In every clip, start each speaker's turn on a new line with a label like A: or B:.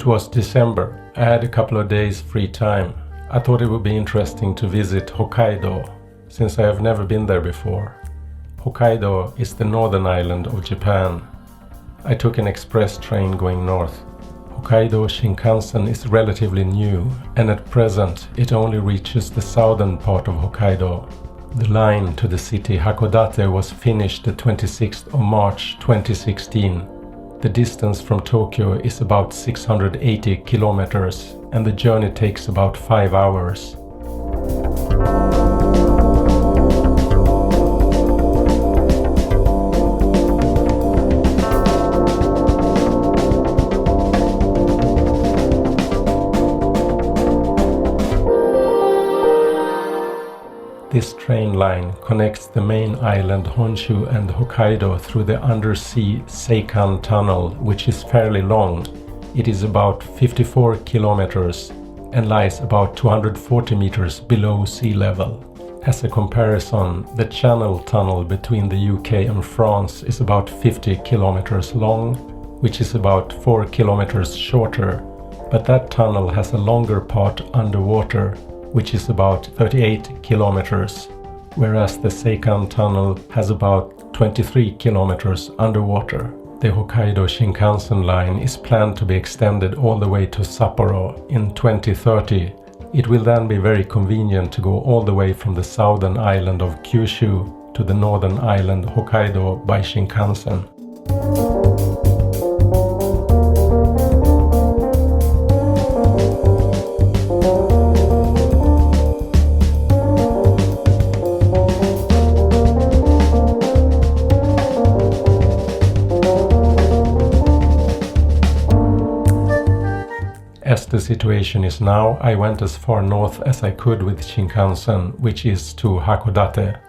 A: It was December. I had a couple of days free time. I thought it would be interesting to visit Hokkaido, since I have never been there before. Hokkaido is the northern island of Japan. I took an express train going north. Hokkaido Shinkansen is relatively new, and at present it only reaches the southern part of Hokkaido. The line to the city Hakodate was finished the 26th of March 2016. The distance from Tokyo is about 680 kilometers, and the journey takes about 5 hours. This train line connects the main island Honshu and Hokkaido through the undersea Seikan Tunnel, which is fairly long. It is about 54 kilometers and lies about 240 meters below sea level. As a comparison, the Channel Tunnel between the UK and France is about 50 kilometers long, which is about 4 kilometers shorter, but that tunnel has a longer part underwater, which is about 38 kilometers, whereas the Seikan Tunnel has about 23 kilometers underwater. The Hokkaido Shinkansen line is planned to be extended all the way to Sapporo in 2030. It will then be very convenient to go all the way from the southern island of Kyushu to the northern island Hokkaido by Shinkansen. As the situation is now, I went as far north as I could with Shinkansen, which is to Hakodate.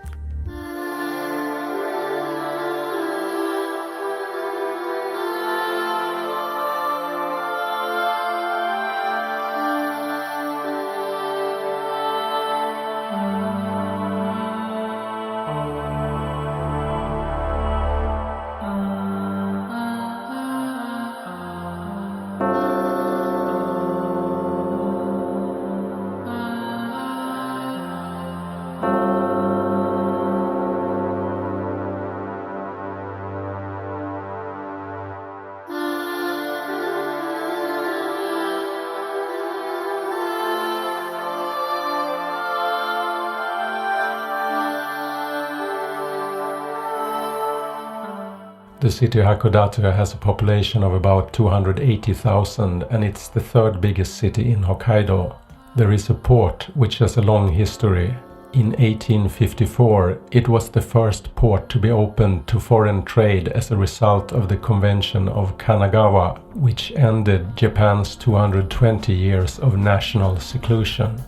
A: The city Hakodate has a population of about 280,000 and it's the third biggest city in Hokkaido. There is a port which has a long history. In 1854, it was the first port to be opened to foreign trade as a result of the Convention of Kanagawa, which ended Japan's 220 years of national seclusion.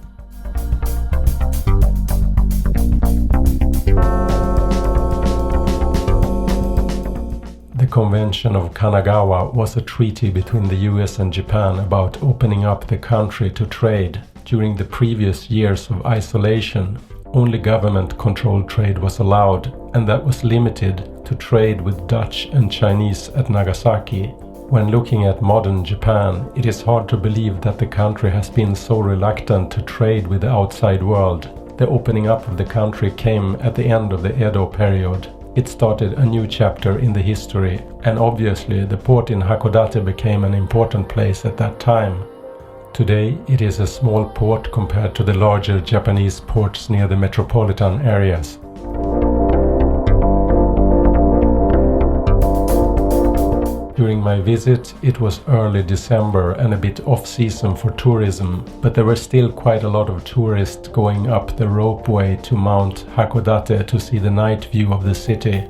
A: The Convention of Kanagawa was a treaty between the US and Japan about opening up the country to trade. During the previous years of isolation, only government-controlled trade was allowed, and that was limited to trade with Dutch and Chinese at Nagasaki. When looking at modern Japan, it is hard to believe that the country has been so reluctant to trade with the outside world. The opening up of the country came at the end of the Edo period. It started a new chapter in the history, and obviously the port in Hakodate became an important place at that time. Today it is a small port compared to the larger Japanese ports near the metropolitan areas. During my visit, it was early December and a bit off-season for tourism, but there were still quite a lot of tourists going up the ropeway to Mount Hakodate to see the night view of the city.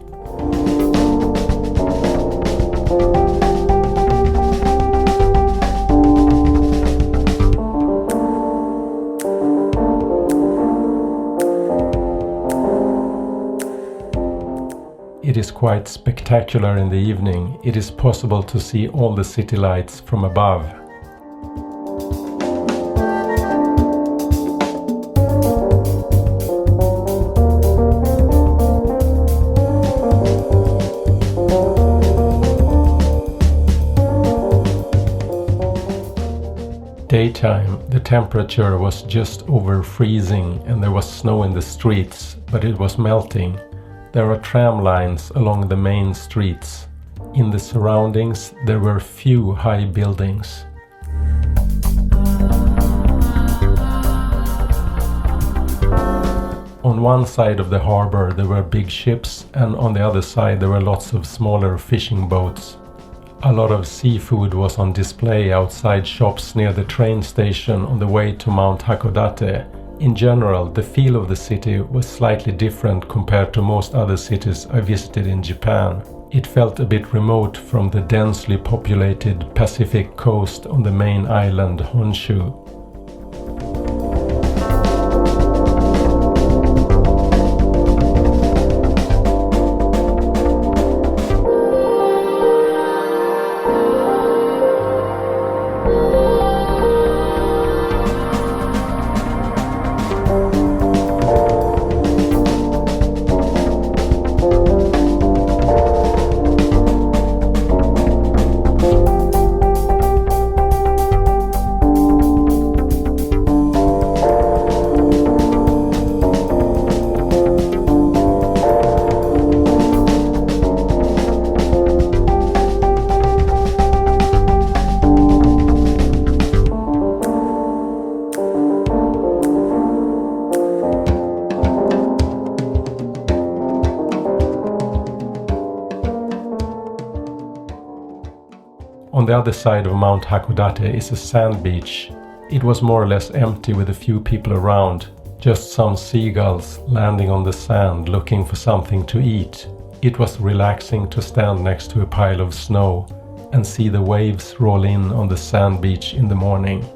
A: It is quite spectacular in the evening. It is possible to see all the city lights from above. daytime, the temperature was just over freezing and there was snow in the streets, but it was melting. There are tram lines along the main streets. In the surroundings, there were few high buildings. On one side of the harbor there were big ships, and on the other side there were lots of smaller fishing boats. A lot of seafood was on display outside shops near the train station on the way to Mount Hakodate. In general, the feel of the city was slightly different compared to most other cities I visited in Japan. It felt a bit remote from the densely populated Pacific coast on the main island Honshu. On the other side of Mount Hakodate is a sand beach. It was more or less empty with a few people around, just some seagulls landing on the sand looking for something to eat. It was relaxing to stand next to a pile of snow and see the waves roll in on the sand beach in the morning.